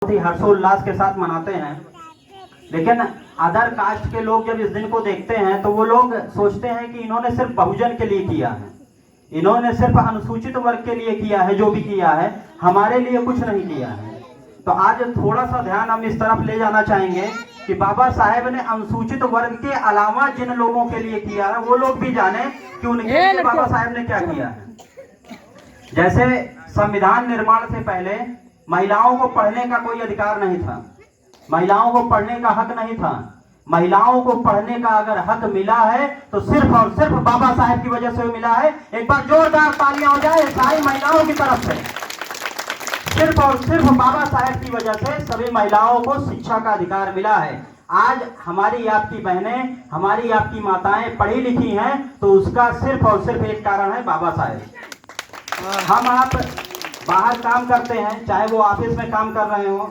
बहुत ही हर्षोल्लास के साथ मनाते हैं। लेकिन अदर कास्ट के लोग जब इस दिन को देखते हैं तो वो लोग सोचते हैं कि इन्होंने सिर्फ बहुजन के लिए किया है, इन्होंने सिर्फ अनुसूचित वर्ग के लिए किया है, जो भी किया है हमारे लिए कुछ नहीं किया है। तो आज थोड़ा सा ध्यान हम इस तरफ ले जाना चाहेंगे कि बाबा साहेब ने अनुसूचित वर्ग के अलावा जिन लोगों के लिए किया है वो लोग भी जाने कि उनके लिए बाबा साहेब ने क्या किया है। जैसे संविधान निर्माण से पहले महिलाओं को पढ़ने का कोई अधिकार नहीं था, महिलाओं को पढ़ने का हक नहीं था। महिलाओं को पढ़ने का अगर हक मिला है तो सिर्फ और सिर्फ बाबा साहेब की वजह से मिला है। एक बार जोरदार तालियां हो जाए सारी महिलाओं की तरफ से। सिर्फ और सिर्फ बाबा साहेब की वजह से सभी महिलाओं को शिक्षा का अधिकार मिला है। आज हमारी आपकी बहनें, हमारी आपकी माताएं पढ़ी लिखी हैं तो उसका सिर्फ और सिर्फ एक कारण है बाबा साहेब। हम आप बाहर काम करते हैं, चाहे वो ऑफिस में काम कर रहे हो,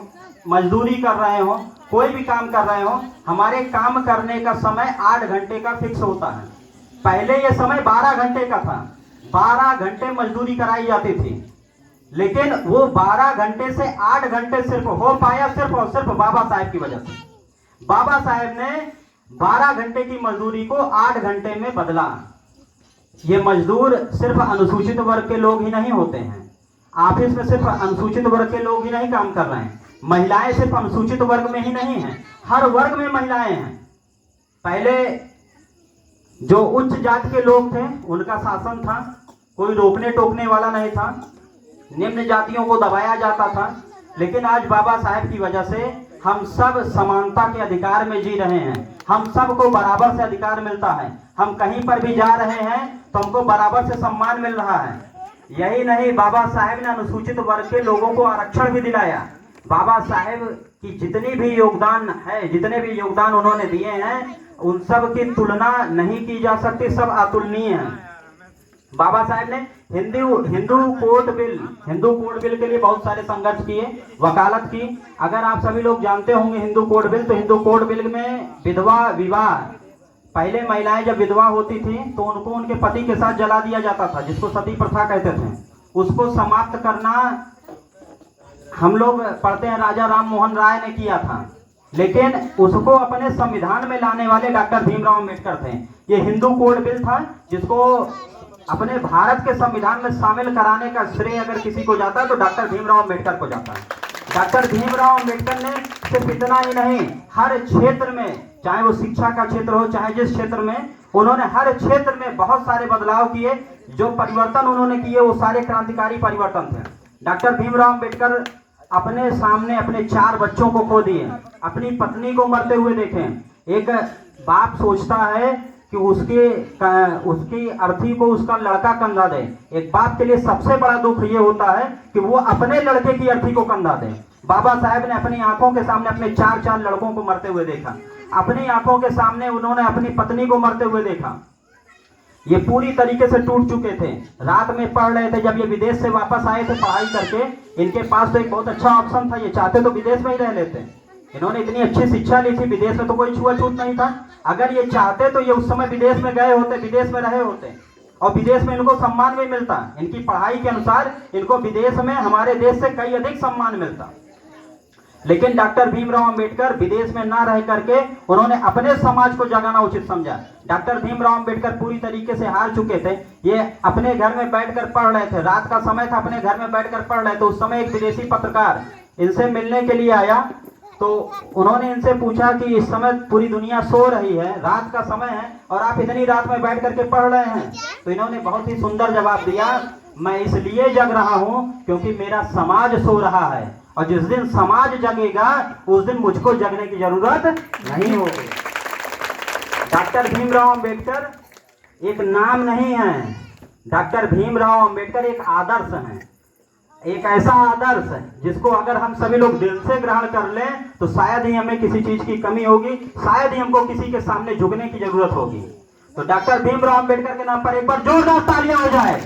मजदूरी कर रहे हो, कोई भी काम कर रहे हो, हमारे काम करने का समय 8 घंटे का फिक्स होता है। पहले ये समय 12 घंटे का था, 12 घंटे मजदूरी कराई जाती थी। लेकिन वो 12 घंटे से 8 घंटे सिर्फ हो पाया सिर्फ और सिर्फ बाबा साहेब की वजह से। बाबा साहेब ने 12 घंटे की मजदूरी को 8 घंटे में बदला। ये मजदूर सिर्फ अनुसूचित वर्ग के लोग ही नहीं होते हैं, ऑफिस में सिर्फ अनुसूचित वर्ग के लोग ही नहीं काम कर रहे हैं, महिलाएं सिर्फ अनुसूचित वर्ग में ही नहीं हैं, हर वर्ग में महिलाएं हैं। पहले जो उच्च जाति के लोग थे उनका शासन था, कोई रोकने टोकने वाला नहीं था, निम्न जातियों को दबाया जाता था। लेकिन आज बाबा साहेब की वजह से हम सब समानता के अधिकार में जी रहे हैं, हम सबको बराबर से अधिकार मिलता है। हम कहीं पर भी जा रहे हैं तो हमको बराबर से सम्मान मिल रहा है। यही नहीं, बाबा साहेब ने अनुसूचित वर्ग के लोगों को आरक्षण भी दिलाया। बाबा साहेब की जितनी भी योगदान है, जितने भी योगदान उन्होंने दिए हैं उन सब की तुलना नहीं की जा सकती, सब अतुलनीय है। बाबा साहेब ने हिंदू कोड बिल के लिए बहुत सारे संघर्ष किए, वकालत की। अगर आप सभी लोग जानते होंगे हिंदू कोड बिल, तो हिंदू कोड बिल में विधवा विवाह, पहले महिलाएं जब विधवा होती थी तो उनको उनके पति के साथ जला दिया जाता था, जिसको सती प्रथा कहते थे। उसको समाप्त करना हम लोग पढ़ते हैं राजा राम मोहन राय ने किया था, लेकिन उसको अपने संविधान में लाने वाले डॉक्टर भीमराव अंबेडकर थे। ये हिंदू कोड बिल था जिसको अपने भारत के संविधान में शामिल कराने का श्रेय अगर किसी को जाता है तो डॉक्टर भीमराव अंबेडकर को जाता है। डॉक्टर भीमराव अंबेडकर ने सिर्फ इतना ही नहीं, हर क्षेत्र में, चाहे वो शिक्षा का क्षेत्र हो चाहे जिस क्षेत्र में, उन्होंने हर क्षेत्र में बहुत सारे बदलाव किए। जो परिवर्तन उन्होंने किए वो सारे क्रांतिकारी परिवर्तन थे। डॉक्टर भीमराव अंबेडकर अपने सामने अपने 4 बच्चों को खो दिए, अपनी पत्नी को मरते हुए देखे। एक बाप सोचता है कि उसकी अर्थी को उसका लड़का कंधा दे। एक बाप के लिए सबसे बड़ा दुख ये होता है कि वो अपने लड़के की अर्थी को कंधा दे। बाबा साहेब ने अपनी आंखों के सामने अपने 4 लड़कों को मरते हुए देखा, अपनी आंखों के सामने उन्होंने अपनी पत्नी को मरते हुए देखा। ये पूरी तरीके से टूट चुके थे, रात में पढ़ रहे थे। जब ये विदेश से वापस आए थे पढ़ाई करके, इनके पास तो एक बहुत अच्छा ऑप्शन था, ये चाहते तो विदेश में ही रह लेते। इन्होंने इतनी अच्छी शिक्षा ली थी, विदेश में तो कोई छुआछूत नहीं था। अगर ये चाहते तो ये उस समय विदेश में गए होते, विदेश में रहे होते, और विदेश में इनको सम्मान भी मिलता। इनकी पढ़ाई के अनुसार इनको विदेश में हमारे देश से कई अधिक सम्मान मिलता। लेकिन डॉक्टर भीमराव अंबेडकर विदेश में ना रह करके उन्होंने अपने समाज को जगाना उचित समझा। डॉक्टर भीमराव अंबेडकर पूरी तरीके से हार चुके थे, ये अपने घर में बैठकर पढ़ रहे थे, रात का समय था, अपने घर में बैठकर पढ़ रहे थे। उस समय एक विदेशी पत्रकार इनसे मिलने के लिए आया तो उन्होंने इनसे पूछा कि इस समय पूरी दुनिया सो रही है, रात का समय है और आप इतनी रात में बैठ करके पढ़ रहे हैं। तो इन्होंने बहुत ही सुंदर जवाब दिया, मैं इसलिए जग रहा हूं क्योंकि मेरा समाज सो रहा है, और जिस दिन समाज जगेगा उस दिन मुझको जगने की जरूरत नहीं होगी। डॉक्टर भीमराव अंबेडकर एक नाम नहीं है, डॉक्टर भीमराव अंबेडकर एक आदर्श है, एक ऐसा आदर्श है जिसको अगर हम सभी लोग दिल से ग्रहण कर लें तो शायद ही हमें किसी चीज की कमी होगी, शायद ही हमको किसी के सामने झुकने की जरूरत होगी। तो डॉक्टर भीमराव अंबेडकर के नाम पर एक बार जोरदार तालियां हो जाए।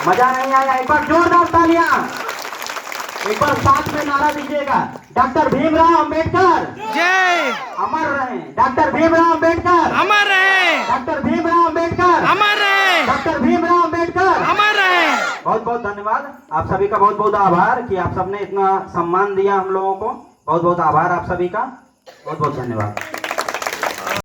मजा नहीं आया? एक बार जोरदार तालियां, एक बार साथ में नारा दीजिएगा, डॉक्टर भीमराव अंबेडकर जय, अमर रहे। डॉक्टर भीमराव अंबेडकर अमर रहे, डॉक्टर भीमराव अंबेडकर अमर रहे, डॉक्टर भीमराव अंबेडकर अमर रहे। बहुत बहुत धन्यवाद। आप सभी का बहुत बहुत आभार कि आप सबने इतना सम्मान दिया हम लोगों को। बहुत बहुत आभार आप सभी का। बहुत बहुत धन्यवाद।